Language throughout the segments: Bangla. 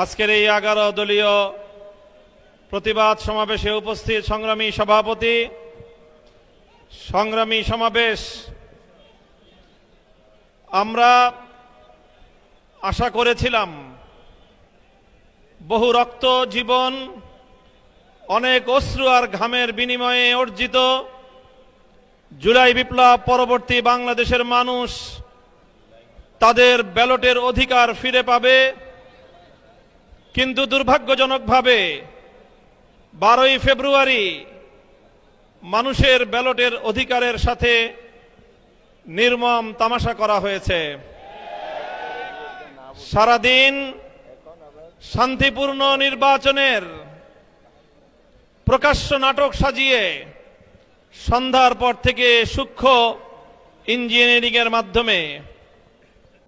আজকের এই 11 দলীয় প্রতিবাদ সমাবেশে উপস্থিত সংগ্রামী সভাপতি, সংগ্রামী সমাবেশ, আমরা আশা করেছিলাম বহু রক্ত, জীবন, অনেক অশ্রু আর ঘামের বিনিময়ে অর্জিত জুলাই বিপ্লব পরবর্তী বাংলাদেশের মানুষ তাদের ব্যালটের অধিকার ফিরে পাবে। কিন্তু দুর্ভাগ্যজনকভাবে 12ই ফেব্রুয়ারি মানুষের ব্যালটের অধিকারের সাথে নির্মম তামাশা করা হয়েছে। সারাদিন শান্তিপূর্ণ নির্বাচনের প্রকাশ্য নাটক সাজিয়ে সন্ধ্যার পর থেকে সূক্ষ্ম ইঞ্জিনিয়ারিং এর মাধ্যমে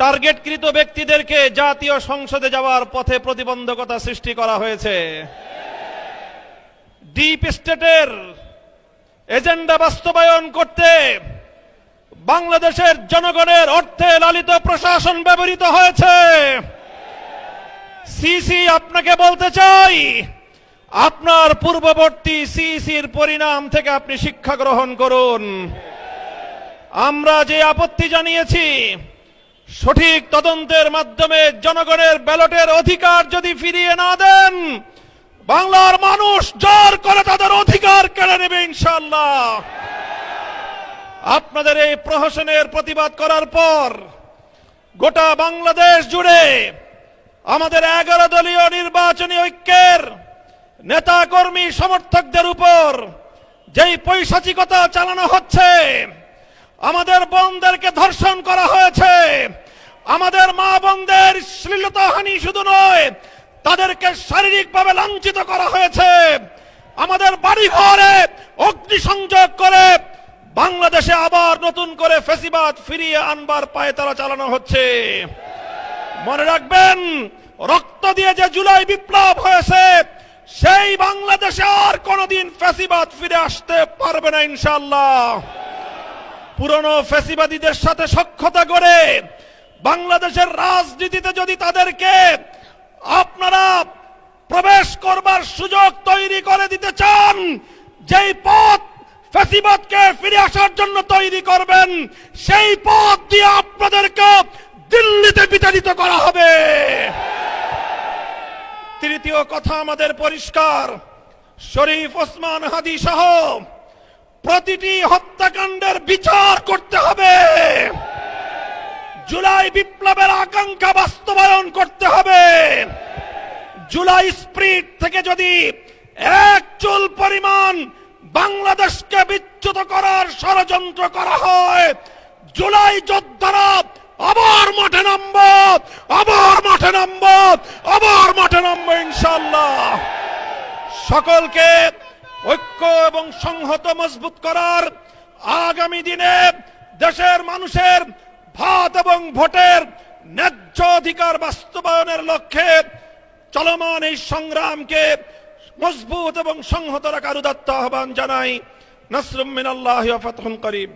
টার্গেটকৃত ব্যক্তিদেরকে জাতীয় সংসদে যাওয়ার পথে প্রতিবন্ধকতা সৃষ্টি করা হয়েছে। ডিপ স্টেটের এজেন্ডা বাস্তবায়ন করতে বাংলাদেশের জনগণের অর্থে লালিত প্রশাসন ব্যবহৃত হয়েছে। সিসি, আপনাকে বলতে চাই, আপনার পূর্ববর্তী সিসির পরিণাম থেকে আপনি শিক্ষা গ্রহণ করুন। আমরা যে আপত্তি জানিয়েছি, সঠিক তদন্তের মাধ্যমে জনগণের ব্যালটের অধিকার যদি ফিরিয়ে না দেন, বাংলার মানুষ জোর করে তাদের অধিকার কেড়ে নেবে ইনশাআল্লাহ। আপনাদের এই প্রহসনের প্রতিবাদ করার পর গোটা বাংলাদেশ জুড়ে আমাদের 11 দলীয় নির্বাচনী ঐক্যের নেতা কর্মী সমর্থকদের উপর যেই পৈশাচিকতা চালানো হচ্ছে, আমাদের বোনদেরকে ধর্ষণ করা হয়েছে, আমাদের মা বোনদের শ্লীলতাহানি শুধু নয়, তাদেরকে শারীরিকভাবে লাঞ্ছিত করা হয়েছে, আমাদের বাড়িঘরে অগ্নিসংযোগ করে বাংলাদেশে আবার নতুন করে ফ্যাসিবাদ ফিরিয়ে আনবার পায়তারা চালানো হচ্ছে। মনে রাখবেন, রক্ত দিয়ে যে জুলাই বিপ্লব হয়েছে, সেই বাংলাদেশে আর কোনোদিন ফ্যাসিবাদ ফিরে আসতে পারবে না ইনশাআল্লাহ। পুরনো ফ্যাসিবাদীদের সাথে সখ্যতা করে বাংলাদেশের রাজনীতিতে যদি তাদেরকে আপনারা প্রবেশ করবার সুযোগ তৈরি করে দিতে চান, যেই পথ ফ্যাসিবাদকে ফিরে আসার জন্য তৈরি করবেন, সেই পথ দিয়ে আপনাদেরকে দিল্লিতে বিতাড়িত করা হবে। তৃতীয় কথা আমাদের পরিষ্কার, শরীফ ওসমান হাদি সহ প্রতিটি হত্যাকাণ্ডের বিচার করতে হবে। জুলাই বিপ্লবের আকাঙ্ক্ষা বাস্তবায়ন করতে হবে। জুলাই স্পিরিট থেকে যদি এক চুল পরিমাণ বাংলাদেশকে বিচ্যুত করার ষড়যন্ত্র করা হয়, জুলাই যোদ্ধারা আবার মাঠে নামবো, আবার মাঠে নামবো, আবার মাঠে নামবো ইনশাআল্লাহ। সকলকে ঐক্য এবং সংহত মজবুত করার, আগামী দিনে দেশের মানুষের ভাত এবং ভোটের ন্যায্য অধিকার বাস্তবায়নের লক্ষ্যে চলমান এই সংগ্রামকে মজবুত এবং সংহত রাখার উদাত্ত আহ্বান জানাই। নাসরুম মিনাল্লাহি ওয়া ফাতহুন করিব।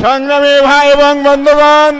সংগ্রামী ভাই এবং বন্ধুগণ,